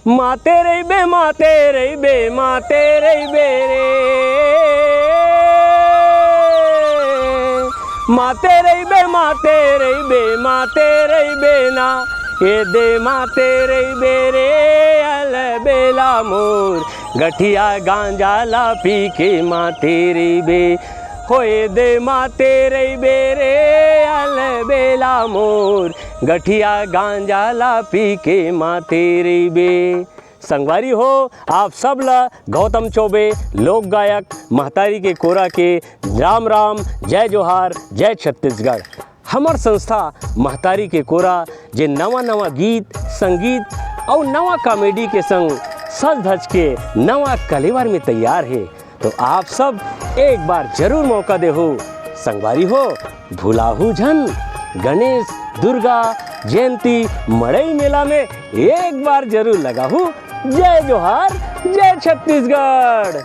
माते रही बे माते रही बे माते रही बे रे माते रही बे माते रही बे माते रही बे ना ये दे माते रही बे रे अल बेला मोर गठिया गांजा ला पी के माते रही बे होए दे माते रही बे रे अल बेला मोर गठिया गांजा ला पी के माते रही बे। संगवारी हो आप सब ला गौतम चौबे लोक गायक महतारी के कोरा के राम राम, जय जोहार, जय छत्तीसगढ़। हमार संस्था महतारी के कोरा जे नवा नवा गीत संगीत और नवा कॉमेडी के संग सज धज के नवा कलेवर में तैयार है। तो आप सब एक बार जरूर मौका दे हो। संगवारी हो भुलाहू झन गणेश दुर्गा जयंती मड़ई मेला में एक बार जरूर लगा हूँ। जय जोहार, जय छत्तीसगढ़।